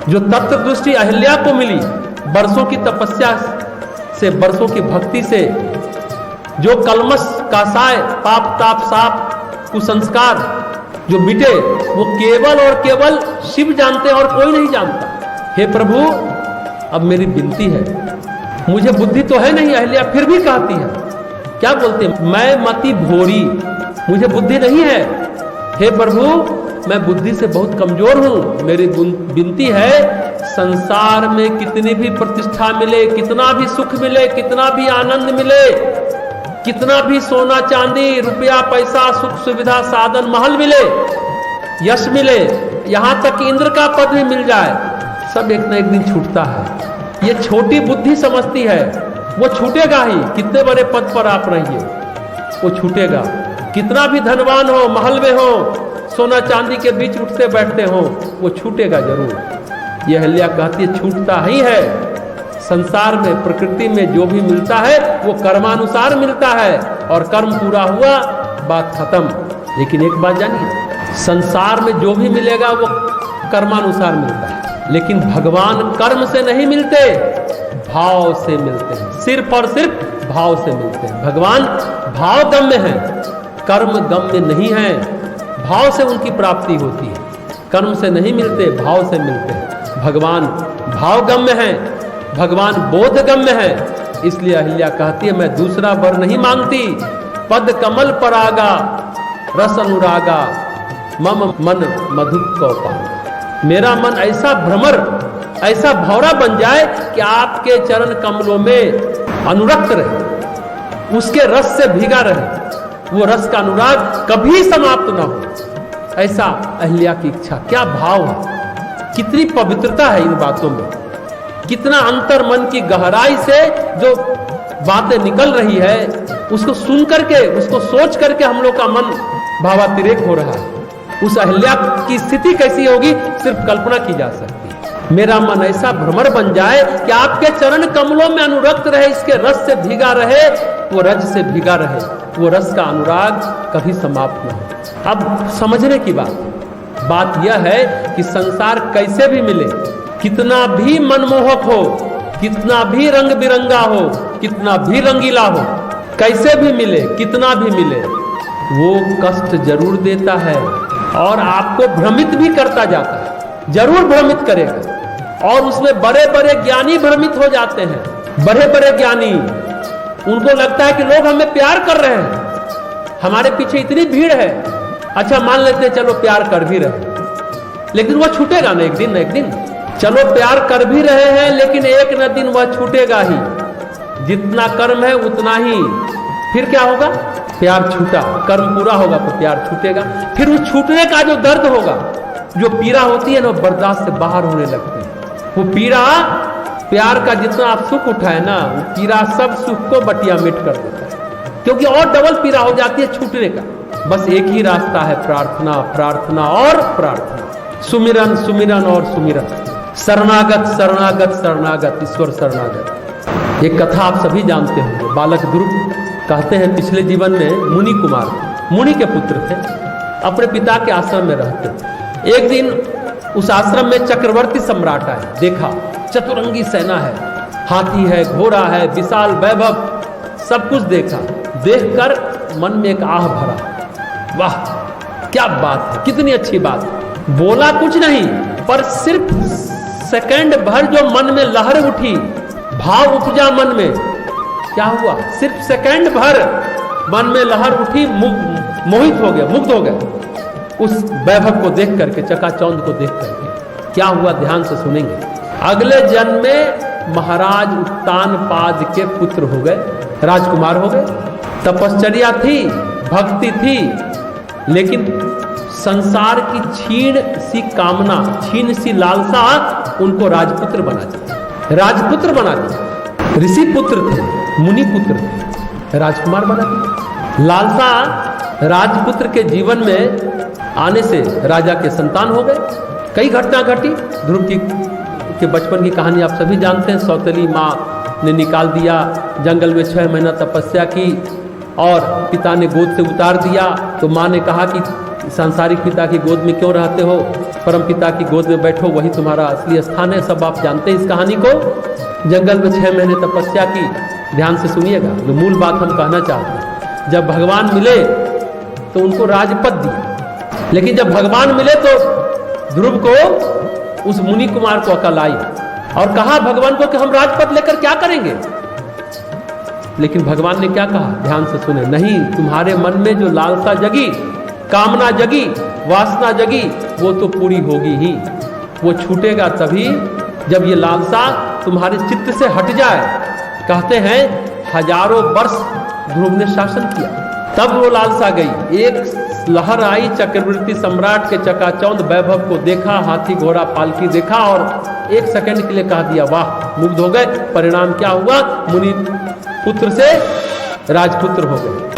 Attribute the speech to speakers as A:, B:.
A: जो तत्व दृष्टि अहिल्या को मिली बरसों की तपस्या से, बरसों की भक्ति से, जो कलमश कासाय पाप ताप साप कुसंस्कार जो मिटे, वो केवल और केवल शिव जानते हैं और कोई नहीं जानता। हे प्रभु, अब मेरी विनती है, मुझे बुद्धि तो है नहीं, अहिल्या फिर भी कहती है, क्या बोलते हैं, मैं मति भोरी, मुझे बुद्धि नहीं है। हे प्रभु, मैं बुद्धि से बहुत कमजोर हूं, मेरी विनती है, संसार में कितनी भी प्रतिष्ठा मिले, कितना भी सुख मिले, कितना भी आनंद मिले, कितना भी सोना चांदी रुपया पैसा सुख सुविधा साधन महल मिले, यश मिले, यहां तक इंद्र का पद भी मिल जाए, सब एक न एक दिन छूटता है। ये छोटी बुद्धि समझती है वो छूटेगा ही, कितने बड़े पद पर आप रहिए वो छूटेगा, कितना भी धनवान हो, महल में हो, सोना चांदी के बीच उठते बैठते हो, वो छूटेगा जरूर। यह अहिल्या कहती है, छूटता ही है। संसार में प्रकृति में जो भी मिलता है वो कर्मानुसार मिलता है, और कर्म पूरा हुआ बात खत्म। लेकिन एक बात जानिए, संसार में जो भी मिलेगा वो कर्मानुसार मिलता है, लेकिन भगवान कर्म से नहीं मिलते, भाव से मिलते हैं, सिर्फ और सिर्फ भाव से मिलते हैं। भगवान भाव गम्य है, कर्म गम्य नहीं है, भाव से उनकी प्राप्ति होती है, कर्म से नहीं मिलते, भाव से मिलते हैं। भगवान भावगम्य है, भगवान बोधगम्य है, इसलिए अहिल्या कहती है, मैं दूसरा वर नहीं मांगती, पद कमल परागा रस अनुरागा मम मन मधु कौपान। मेरा मन ऐसा भ्रमर, ऐसा भौरा बन जाए कि आपके चरण कमलों में अनुरक्त रहे, उसके रस से भीगा रहे, वो रस का अनुराग कभी समाप्त ना हो, ऐसा अहिल्या की इच्छा। क्या भाव है, कितनी पवित्रता है इन बातों में, कितना अंतर मन की गहराई से जो बातें निकल रही है, उसको सुन करके, उसको सोच करके हम लोग का मन भावातिरेक हो रहा है। उस अहिल्या की स्थिति कैसी होगी, सिर्फ कल्पना की जा सकती है। मेरा मन ऐसा भ्रमर बन जाए कि आपके चरण कमलों में अनुरक्त रहे, इसके रस से भीगा रहे, वो रज से भीगा रहे, वो रस का अनुराग कभी समाप्त न हो। अब समझने की बात यह है कि संसार कैसे भी मिले, कितना भी मनमोहक हो, कितना भी रंग बिरंगा हो, कितना भी रंगीला हो, कैसे भी मिले, कितना भी मिले, वो कष्ट जरूर देता है और आपको भ्रमित भी करता जाता है, जरूर भ्रमित करेगा। और उसमें बड़े बड़े ज्ञानी भ्रमित हो जाते हैं, बड़े बड़े ज्ञानी, उनको लगता है कि लोग हमें प्यार कर रहे हैं, हमारे पीछे इतनी भीड़ है, अच्छा मान लेते हैं चलो प्यार कर भी रहे, लेकिन वह छूटेगा ना एक दिन न एक दिन। चलो प्यार कर भी रहे हैं, लेकिन एक न दिन वह छूटेगा ही, जितना कर्म है उतना ही। फिर क्या होगा, प्यार छूटा, कर्म पूरा होगा तो प्यार छूटेगा, फिर उस छूटने का जो दर्द होगा, जो पीड़ा होती है ना, बर्दाश्त से बाहर होने लगती है। वो पीड़ा, प्यार का जितना आप सुख उठाए ना, वो पीड़ा सब सुख को बटिया मिट कर देता है, क्योंकि और डबल पीड़ा हो जाती है छूटने का। बस एक ही रास्ता है, प्रार्थना, प्रार्थना और प्रार्थना, सुमिरन, सुमिरन और सुमिरन, शरणागत, शरणागत, शरणागत, ईश्वर शरणागत। एक कथा आप सभी जानते होंगे, बालक ध्रुव कहते हैं पिछले जीवन में मुनि कुमार, मुनि के पुत्र थे, अपने पिता के आश्रम में रहते थे। एक दिन उस आश्रम में चक्रवर्ती सम्राट आए, देखा चतुरंगी सेना है, हाथी है, घोड़ा है, विशाल वैभव, सब कुछ देखा। देखकर मन में एक आह भरा, वाह क्या बात है, कितनी अच्छी बात। बोला कुछ नहीं, पर सिर्फ सेकंड भर जो मन में लहर उठी, भाव उपजा मन में, क्या हुआ, सिर्फ सेकंड भर मन में लहर उठी, मोहित हो गए, मुग्ध हो गए उस वैभव को देख करके, चकाचौंध को देख करके। क्या हुआ, ध्यान से सुनेंगे। अगले जन्म में महाराज उत्तानपाद के पुत्र हो गए, राजकुमार हो गए। तपश्चर्या थी, भक्ति थी, लेकिन संसार की क्षीण सी कामना, क्षीण सी लालसा उनको राजपुत्र बना दिया, राजपुत्र बना दिया। ऋषि पुत्र थे, मुनि पुत्र थे, राजकुमार बना दिया। लालसा राजपुत्र के जीवन में आने से राजा के संतान हो गए। कई घटना घटी। ध्रुव के बचपन की कहानी आप सभी जानते हैं। सौतेली माँ ने निकाल दिया, जंगल में 6 महीना तपस्या की और पिता ने गोद से उतार दिया। तो माँ ने कहा कि सांसारिक पिता की गोद में क्यों रहते हो, परम पिता की गोद में बैठो, वही तुम्हारा असली स्थान है। सब आप जानते हैं इस कहानी को। जंगल में 6 महीने तपस्या की। ध्यान से सुनिएगा, जो मूल बात हम कहना चाहते हैं। जब भगवान मिले तो उनको राजपद दिया, लेकिन जब भगवान मिले तो ध्रुव को, उस मुनि कुमार को अकल आई और कहा भगवान को कि हम राजपद लेकर क्या करेंगे। लेकिन भगवान ने क्या कहा, ध्यान से सुने, नहीं, तुम्हारे मन में जो लालसा जगी, कामना जगी, वासना जगी, वो तो पूरी होगी ही। वो छूटेगा तभी जब ये लालसा तुम्हारे चित्त से हट जाए। कहते हैं हजारों वर्ष ध्रुव ने शासन किया, तब वो लालसा गई। एक लहर आई, चक्रवर्ती सम्राट के चकाचौंध वैभव को देखा, हाथी घोड़ा पालकी देखा और 1 सेकंड के लिए कह दिया वाह, मुग्ध हो गए। परिणाम क्या हुआ, मुनि पुत्र से राजपुत्र हो गए।